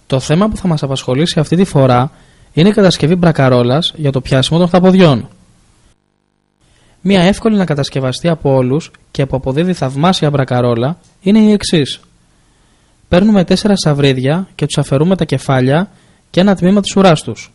Το θέμα που θα μας απασχολήσει αυτή τη φορά είναι η κατασκευή μπρακαρόλας για το πιάσιμο των χταποδιών. Μία εύκολη να κατασκευαστεί από όλους και που αποδίδει θαυμάσια μπρακαρόλα είναι η εξής. Παίρνουμε 4 σαβρίδια και τους αφαιρούμε τα κεφάλια και ένα τμήμα της ουράς τους.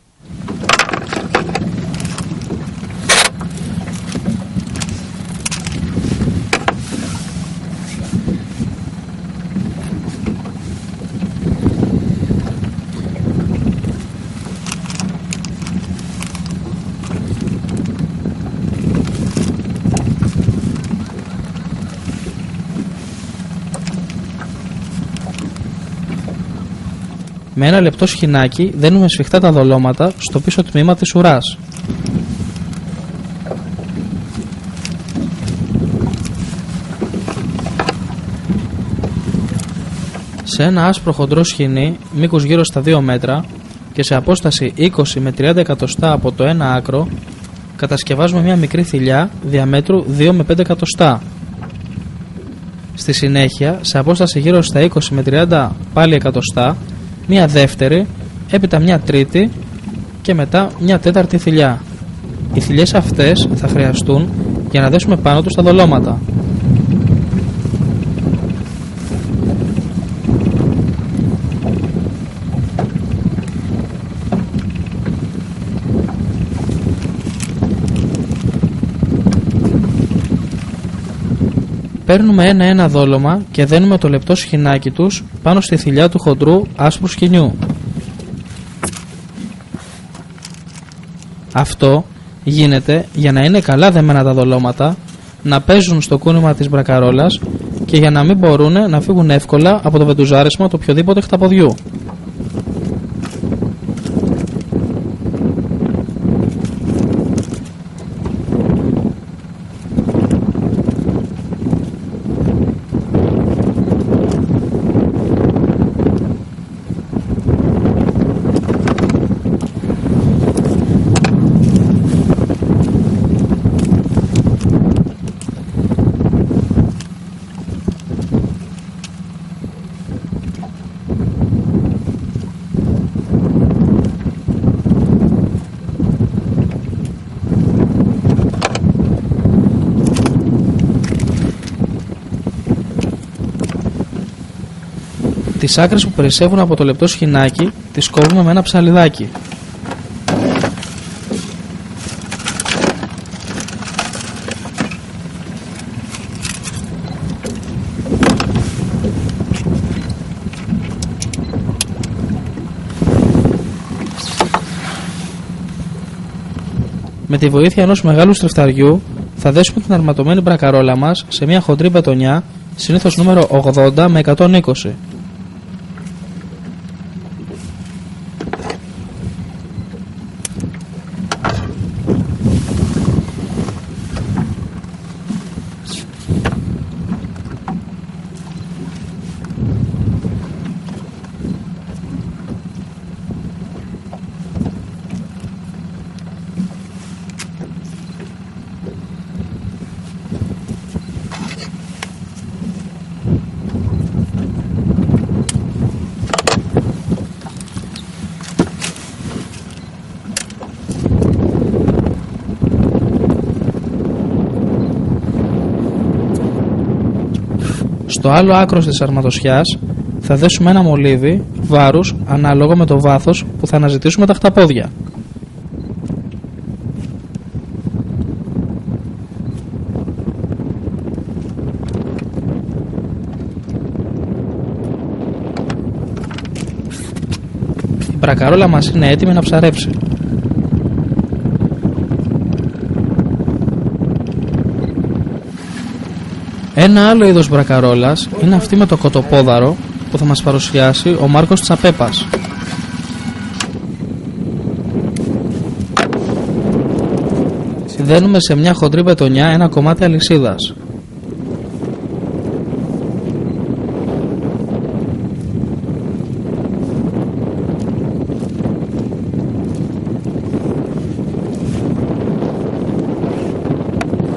Με ένα λεπτό σχοινάκι δένουμε σφιχτά τα δολώματα στο πίσω τμήμα της ουράς. Σε ένα άσπρο χοντρό σχοινί, μήκος γύρω στα 2 μέτρα και σε απόσταση 20 με 30 εκατοστά από το ένα άκρο, κατασκευάζουμε μια μικρή θηλιά διαμέτρου 2 με 5 εκατοστά. Στη συνέχεια, σε απόσταση γύρω στα 20 με 30 πάλι εκατοστά, μια δεύτερη, έπειτα μια τρίτη και μετά μια τέταρτη θηλιά. Οι θηλιές αυτές θα χρειαστούν για να δέσουμε πάνω τους τα δολώματα. Παίρνουμε ένα-ένα δόλωμα και δένουμε το λεπτό σχοινάκι τους πάνω στη θηλιά του χοντρού άσπρου σκοινιού. Αυτό γίνεται για να είναι καλά δεμένα τα δολώματα, να παίζουν στο κούνημα της μπρακαρόλας και για να μην μπορούν να φύγουν εύκολα από το βεντουζάρισμα του οποιοδήποτε χταποδιού. Τις άκρες που περισσεύουν από το λεπτό σχοινάκι τις κόβουμε με ένα ψαλιδάκι. Με τη βοήθεια ενός μεγάλου στριφταριού θα δέσουμε την αρματωμένη μπρακαρόλα μας σε μια χοντρή μπετονιά, συνήθως νούμερο 80 με 120. Στο άλλο άκρο της αρματοσιάς θα δέσουμε ένα μολύβι βάρους ανάλογα με το βάθος που θα αναζητήσουμε τα χταπόδια. Η μπρακαρόλα μας είναι έτοιμη να ψαρέψει. Ένα άλλο είδος μπρακαρόλας είναι αυτή με το κοτοπόδαρο που θα μας παρουσιάσει ο Μάρκος Τσαπέπας. Συνδένουμε σε μια χοντρή μπετονιά ένα κομμάτι αλυσίδας.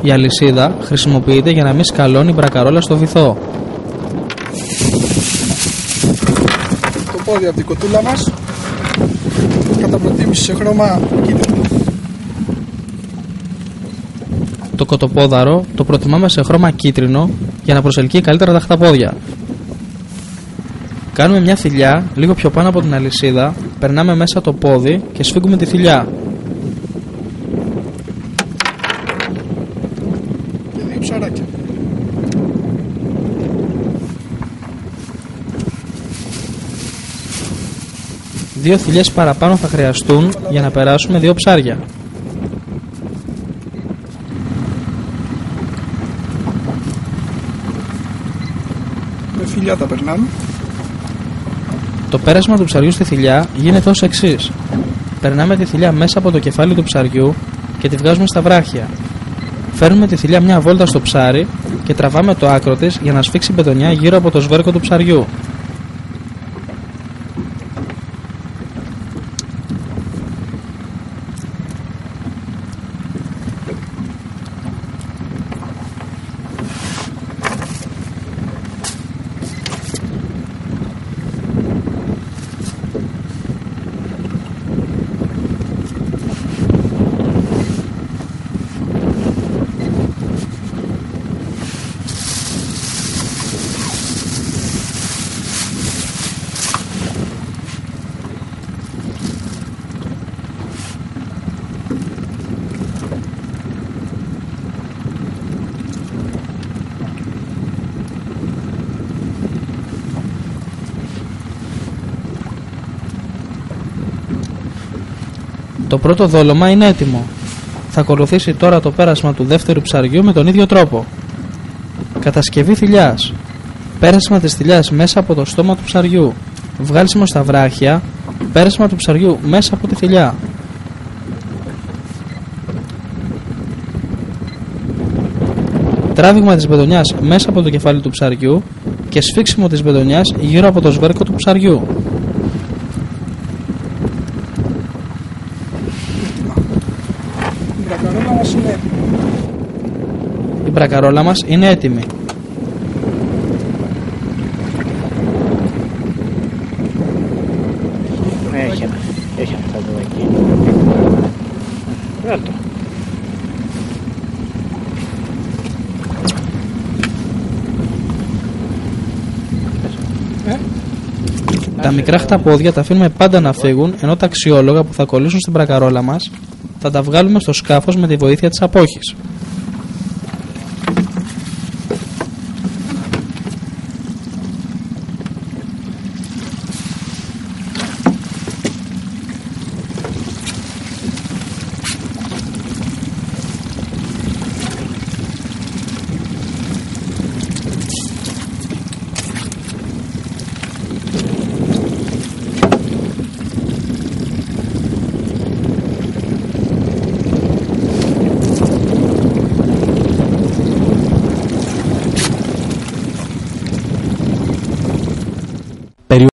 Η αλυσίδα χρησιμοποιείται για να μην σκαλώνει η μπρακαρόλα στο βυθό. πόδια από την κοτούλα μας, κατά προτίμηση σε χρώμα κίτρινο. Το κοτοπόδαρο το προτιμάμε σε χρώμα κίτρινο για να προσελκύει καλύτερα τα χταπόδια. Κάνουμε μια θηλιά λίγο πιο πάνω από την αλυσίδα, περνάμε μέσα το πόδι και σφίγγουμε τη θηλιά. Και 2 ψαράκια. Δύο θηλιές παραπάνω θα χρειαστούν για να περάσουμε 2 ψάρια. Με φιλιά τα περνάμε. Το πέρασμα του ψαριού στη θηλιά γίνεται ως εξής. Περνάμε τη θηλιά μέσα από το κεφάλι του ψαριού και τη βγάζουμε στα βράχια. Φέρνουμε τη θηλιά μια βόλτα στο ψάρι και τραβάμε το άκρο της για να σφίξει μπετονιά γύρω από το σβέρκο του ψαριού. Το πρώτο δόλωμα είναι έτοιμο. Θα ακολουθήσει τώρα το πέρασμα του δεύτερου ψαριού με τον ίδιο τρόπο. Κατασκευή θηλιάς. Πέρασμα της θηλιάς μέσα από το στόμα του ψαριού. Βγάλισιμο στα βράχια. Πέρασμα του ψαριού μέσα από τη θηλιά. Τράβηγμα της μπετονιάς μέσα από το κεφάλι του ψαριού και σφίξιμο της μπετονιάς γύρω από το σβέρκο του ψαριού. Η μπρακαρόλα μας είναι έτοιμη. Έχει αυτά εδώ εκεί. Βγάλ' το. Τα μικρά χταπόδια τα αφήνουμε πάντα να φύγουν, ενώ τα αξιόλογα που θα κολλήσουν στην μπρακαρόλα μας θα τα βγάλουμε στο σκάφος με τη βοήθεια της απόχης.